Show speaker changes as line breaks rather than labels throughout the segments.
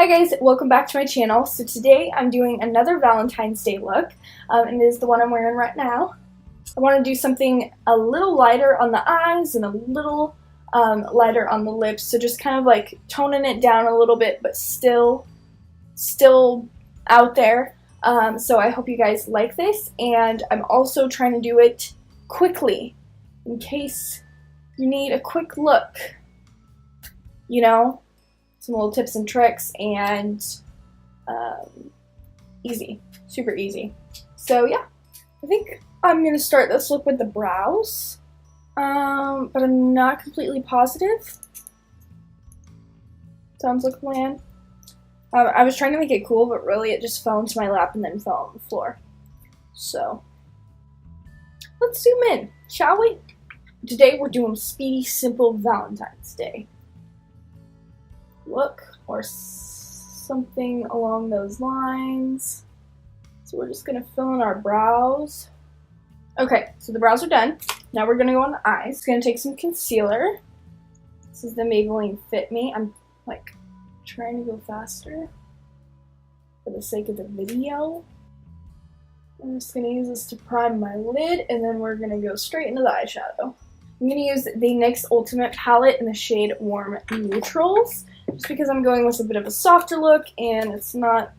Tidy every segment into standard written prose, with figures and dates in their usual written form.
Hi guys, welcome back to my channel. So today I'm doing another Valentine's Day look, and it is the one I'm wearing right now. I want to do something a little lighter on the eyes and a little lighter on the lips, so just kind of like toning it down a little bit, but still out there. So I hope you guys like this, and I'm also trying to do it quickly, in case you need a quick look, you know? Some little tips and tricks, and easy, super easy. So yeah, I think I'm gonna start this look with the brows, but I'm not completely positive. Sounds like a plan. I was trying to make it cool, but really it just fell into my lap and then fell on the floor. So let's zoom in, shall we? Today we're doing Speedy Simple Valentine's Day look, or something along those lines. So we're just gonna fill in our brows. Okay, so the brows are done. Now we're gonna go on the eyes. It's gonna take some concealer. This is the Maybelline Fit Me. I'm like trying to go faster for the sake of the video. I'm just gonna use this to prime my lid, and then we're gonna go straight into the eyeshadow. I'm gonna use the NYX Ultimate palette in the shade Warm Neutrals, just because I'm going with a bit of a softer look and it's not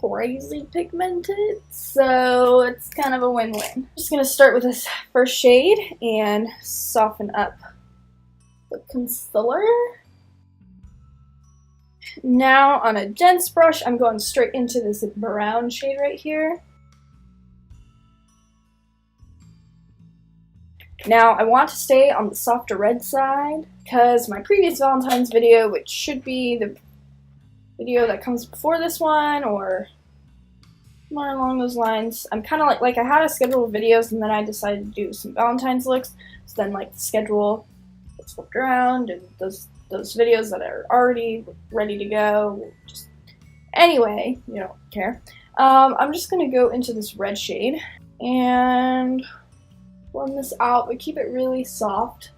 crazy pigmented, so it's kind of a win-win. I'm just going to start with this first shade and soften up the concealer. Now on a dense brush, I'm going straight into this brown shade right here. Now, I want to stay on the softer red side because my previous Valentine's video, which should be the video that comes before this one or more along those lines, I'm kind of like I had a schedule of videos and then I decided to do some Valentine's looks. So then like the schedule gets flipped around and those videos that are already ready to go. Just anyway, you don't care. I'm just going to go into this red shade and blend this out, but keep it really soft.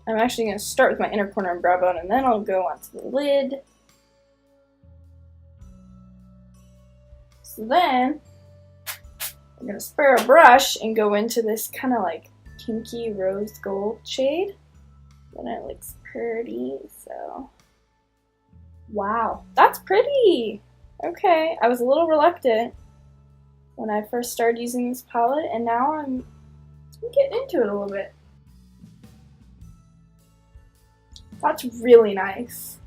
I'm actually going to start with my inner corner and brow bone, and then I'll go onto the lid. So then, I'm going to spare a brush and go into this kind of like kinky rose gold shade. And it looks pretty, so. Wow, that's pretty! Okay, I was a little reluctant when I first started using this palette, and now I'm getting into it a little bit. That's really nice.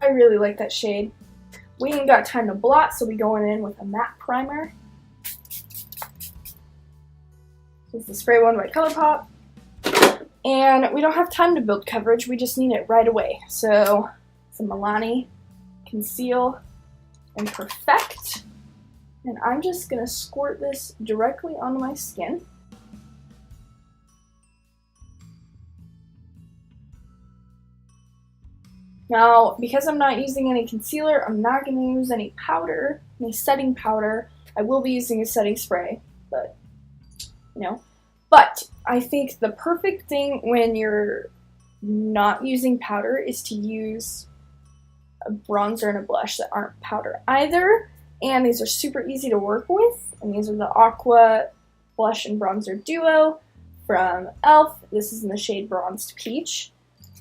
I really like that shade. We ain't got time to blot, so we going in with a matte primer. This is the spray one by ColourPop. And we don't have time to build coverage, we just need it right away. So, some Milani Conceal and Perfect. And I'm just going to squirt this directly onto my skin. Now, because I'm not using any concealer, I'm not going to use any powder, any setting powder. I will be using a setting spray, but, you know. But I think the perfect thing when you're not using powder is to use a bronzer and a blush that aren't powder either. And these are super easy to work with, and these are the Aqua Blush and Bronzer Duo from e.l.f. This is in the shade Bronzed Peach,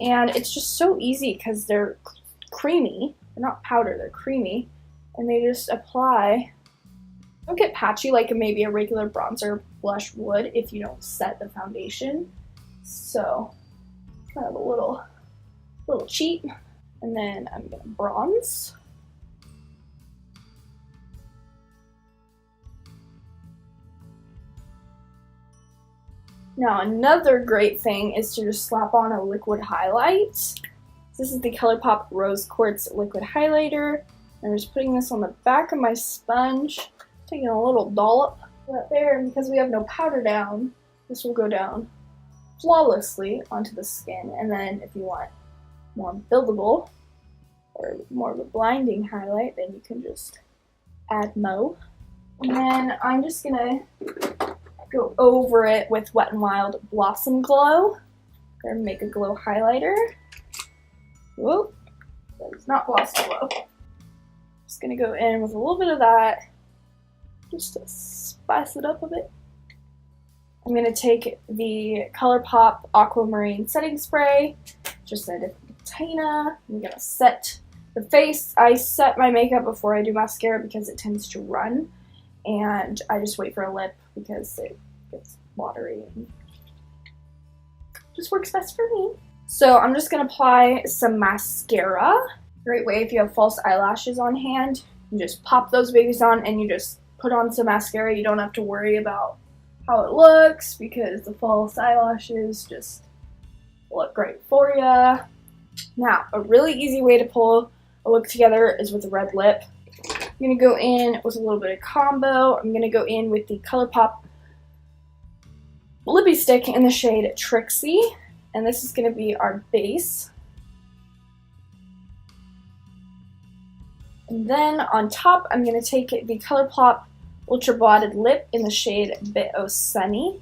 and it's just so easy because they're creamy. They're not powder, they're creamy, and they just apply. Don't get patchy like maybe a regular bronzer blush would if you don't set the foundation. So, kind of a little cheat. And then I'm gonna bronze. Now another great thing is to just slap on a liquid highlight. This is the ColourPop Rose Quartz Liquid Highlighter. I'm just putting this on the back of my sponge, taking a little dollop right there, and because we have no powder down, this will go down flawlessly onto the skin. And then if you want more buildable or more of a blinding highlight, then you can just add mo. And then I'm just gonna go over it with Wet n Wild Blossom Glow. Or make a glow highlighter. Whoop, that is not glossy-glow. Just gonna go in with a little bit of that, just to spice it up a bit. I'm gonna take the ColourPop Aquamarine setting spray, just in a different container. I'm gonna set the face. I set my makeup before I do mascara because it tends to run, and I just wait for a lip because it gets watery and just works best for me. So I'm just gonna apply some mascara. Great way if you have false eyelashes on hand. You just pop those babies on and you just put on some mascara. You don't have to worry about how it looks because the false eyelashes just look great for you. Now, a really easy way to pull a look together is with a red lip. I'm gonna go in with a little bit of combo. I'm gonna go in with the ColourPop Lippy Stick in the shade Trixie, and this is gonna be our base. And then on top, I'm gonna take the ColourPop Ultra Blotted Lip in the shade Bit O Sunny,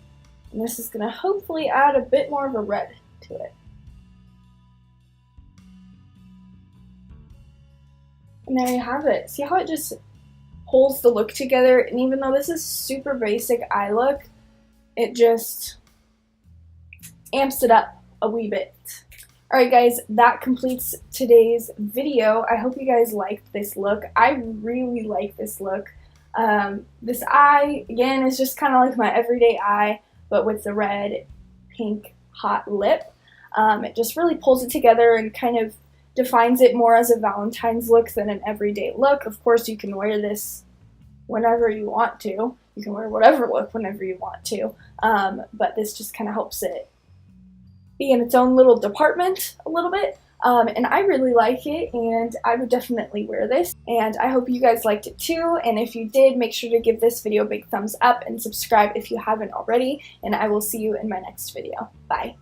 and this is gonna hopefully add a bit more of a red to it. And there you have it. See how it just holds the look together? And even though this is super basic eye look, it just amps it up a wee bit. Alright guys, that completes today's video. I hope you guys liked this look. I really like this look. This eye, again, is just kind of like my everyday eye, but with the red, pink, hot lip. It just really pulls it together and kind of defines it more as a Valentine's look than an everyday look. Of course, you can wear this whenever you want to. You can wear whatever look whenever you want to. But this just kind of helps it be in its own little department a little bit. And I really like it, and I would definitely wear this. And I hope you guys liked it too. And if you did, make sure to give this video a big thumbs up and subscribe if you haven't already. And I will see you in my next video. Bye.